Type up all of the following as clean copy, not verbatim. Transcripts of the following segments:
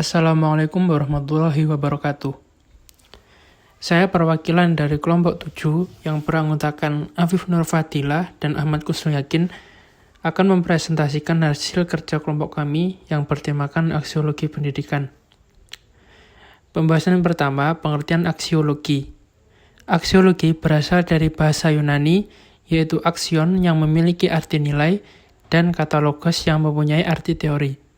Assalamualaikum warahmatullahi wabarakatuh. Saya perwakilan dari kelompok 7 yang beranggotakan Afif Nur Fadilah dan Ahmad Kusnuyakin akan mempresentasikan hasil kerja kelompok kami yang bertemakan aksiologi pendidikan. Pembahasan yang pertama, pengertian aksiologi. Aksiologi berasal dari bahasa Yunani, yaitu aksion yang memiliki arti nilai dan kata logos yang mempunyai arti teori.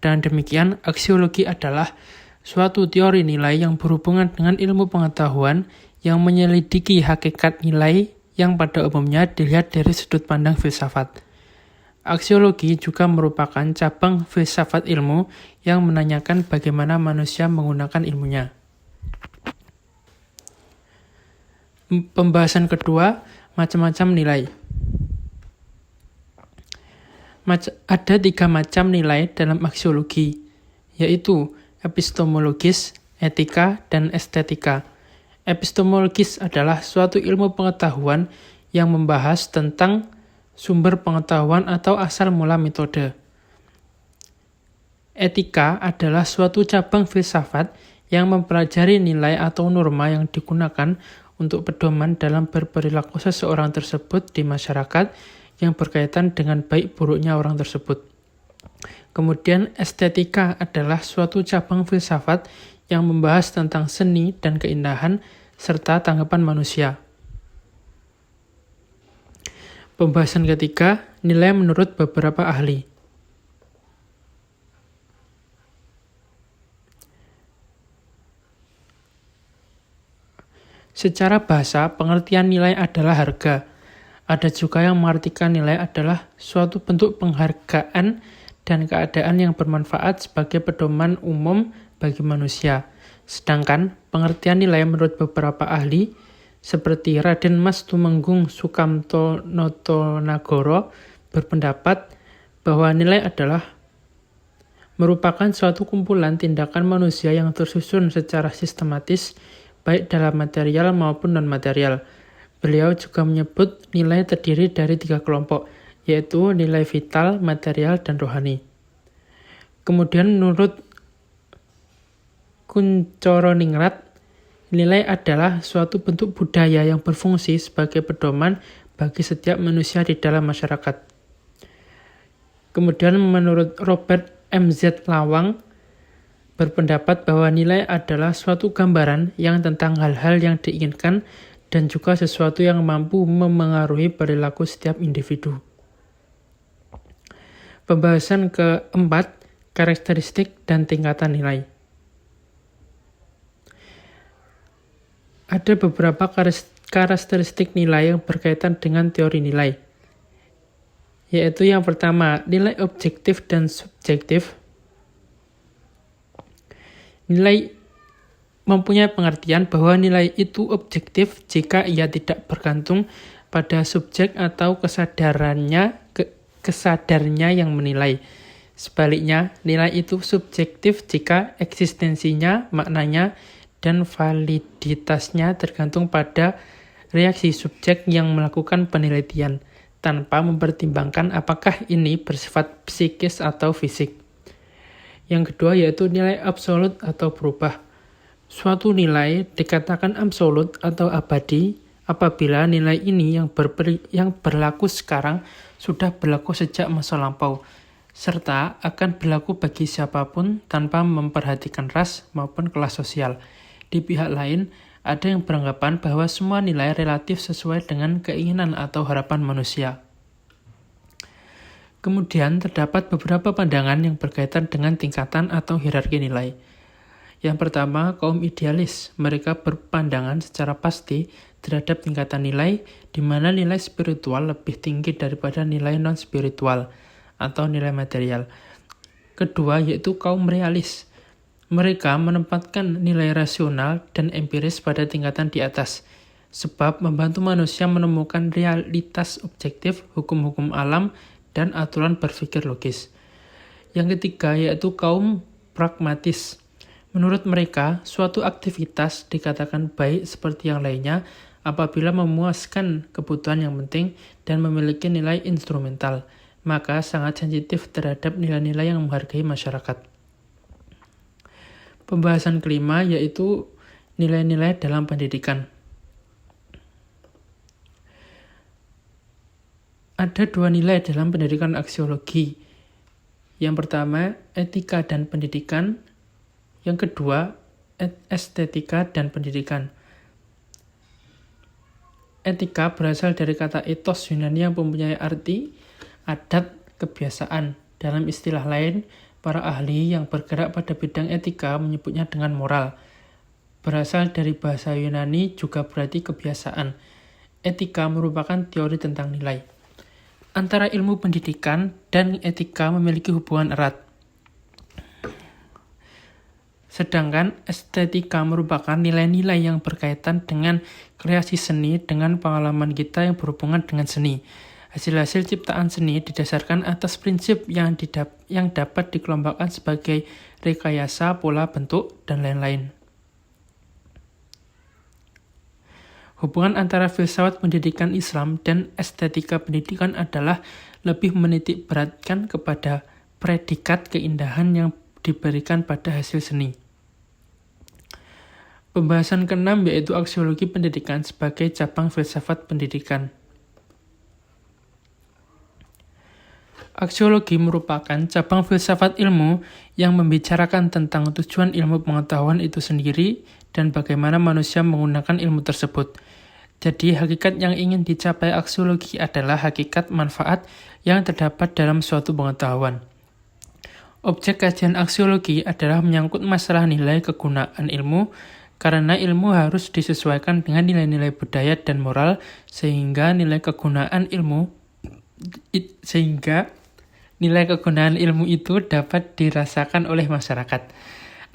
Dan demikian, aksiologi adalah suatu teori nilai yang berhubungan dengan ilmu pengetahuan yang menyelidiki hakikat nilai yang pada umumnya dilihat dari sudut pandang filsafat. Aksiologi juga merupakan cabang filsafat ilmu yang menanyakan bagaimana manusia menggunakan ilmunya. Pembahasan kedua, macam-macam nilai. Ada 3 macam nilai dalam aksiologi, yaitu epistemologis, etika, dan estetika. Epistemologis adalah suatu ilmu pengetahuan yang membahas tentang sumber pengetahuan atau asal mula metode. Etika adalah suatu cabang filsafat yang mempelajari nilai atau norma yang digunakan untuk pedoman dalam berperilaku seseorang tersebut di masyarakat yang berkaitan dengan baik buruknya orang tersebut. Kemudian estetika adalah suatu cabang filsafat yang membahas tentang seni dan keindahan serta tanggapan manusia. Pembahasan ketiga, nilai menurut beberapa ahli. Secara bahasa, pengertian nilai adalah harga. Ada juga yang mengartikan nilai adalah suatu bentuk penghargaan dan keadaan yang bermanfaat sebagai pedoman umum bagi manusia. Sedangkan pengertian nilai menurut beberapa ahli, seperti Raden Mas Tumenggung Sukamto-Notonagoro, berpendapat bahwa nilai adalah merupakan suatu kumpulan tindakan manusia yang tersusun secara sistematis, baik dalam material maupun non-material. Beliau juga menyebut nilai terdiri dari 3 kelompok, yaitu nilai vital, material, dan rohani. Kemudian menurut Kuncoroningrat, nilai adalah suatu bentuk budaya yang berfungsi sebagai pedoman bagi setiap manusia di dalam masyarakat. Kemudian menurut Robert M.Z. Lawang, berpendapat bahwa nilai adalah suatu gambaran yang tentang hal-hal yang diinginkan dan juga sesuatu yang mampu memengaruhi perilaku setiap individu. Pembahasan keempat, karakteristik dan tingkatan nilai. Ada beberapa karakteristik nilai yang berkaitan dengan teori nilai, yaitu yang pertama, nilai objektif dan subjektif. Nilai mempunyai pengertian bahwa nilai itu objektif jika ia tidak bergantung pada subjek atau kesadarnya yang menilai. Sebaliknya, nilai itu subjektif jika eksistensinya, maknanya, dan validitasnya tergantung pada reaksi subjek yang melakukan penelitian, tanpa mempertimbangkan apakah ini bersifat psikis atau fisik. Yang kedua yaitu nilai absolut atau berubah. Suatu nilai dikatakan absolut atau abadi apabila nilai ini yang berlaku sekarang sudah berlaku sejak masa lampau, serta akan berlaku bagi siapapun tanpa memperhatikan ras maupun kelas sosial. Di pihak lain, ada yang beranggapan bahwa semua nilai relatif sesuai dengan keinginan atau harapan manusia. Kemudian terdapat beberapa pandangan yang berkaitan dengan tingkatan atau hierarki nilai. Yang pertama, kaum idealis. Mereka berpandangan secara pasti terhadap tingkatan nilai, di mana nilai spiritual lebih tinggi daripada nilai non-spiritual atau nilai material. Kedua, yaitu kaum realis. Mereka menempatkan nilai rasional dan empiris pada tingkatan di atas, sebab membantu manusia menemukan realitas objektif, hukum-hukum alam, dan aturan berpikir logis. Yang ketiga, yaitu kaum pragmatis. Menurut mereka, suatu aktivitas dikatakan baik seperti yang lainnya apabila memuaskan kebutuhan yang penting dan memiliki nilai instrumental, maka sangat sensitif terhadap nilai-nilai yang menghargai masyarakat. Pembahasan kelima yaitu nilai-nilai dalam pendidikan. Ada 2 nilai dalam pendidikan aksiologi. Yang pertama, etika dan pendidikan. Yang kedua, estetika dan pendidikan. Etika berasal dari kata ethos Yunani yang mempunyai arti adat, kebiasaan. Dalam istilah lain, para ahli yang bergerak pada bidang etika menyebutnya dengan moral. Berasal dari bahasa Yunani juga berarti kebiasaan. Etika merupakan teori tentang nilai. Antara ilmu pendidikan dan etika memiliki hubungan erat. Sedangkan estetika merupakan nilai-nilai yang berkaitan dengan kreasi seni dengan pengalaman kita yang berhubungan dengan seni. Hasil-hasil ciptaan seni didasarkan atas prinsip yang dapat dikelompokkan sebagai rekayasa, pola, bentuk, dan lain-lain. Hubungan antara filsafat pendidikan Islam dan estetika pendidikan adalah lebih menitik beratkan kepada predikat keindahan yang diberikan pada hasil seni. Pembahasan ke-6 yaitu aksiologi pendidikan sebagai cabang filsafat pendidikan. Aksiologi merupakan cabang filsafat ilmu yang membicarakan tentang tujuan ilmu pengetahuan itu sendiri dan bagaimana manusia menggunakan ilmu tersebut. Jadi, hakikat yang ingin dicapai aksiologi adalah hakikat manfaat yang terdapat dalam suatu pengetahuan. Objek kajian aksiologi adalah menyangkut masalah nilai kegunaan ilmu, karena ilmu harus disesuaikan dengan nilai-nilai budaya dan moral, sehingga nilai kegunaan ilmu itu dapat dirasakan oleh masyarakat.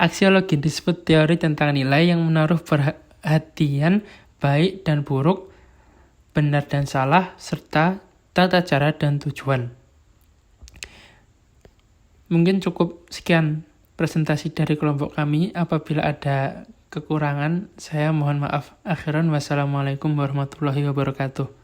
Aksiologi disebut teori tentang nilai yang menaruh perhatian baik dan buruk, benar dan salah, serta tata cara dan tujuan. Mungkin cukup sekian presentasi dari kelompok kami. Apabila ada kekurangan, saya mohon maaf. Akhiran, wassalamualaikum warahmatullahi wabarakatuh.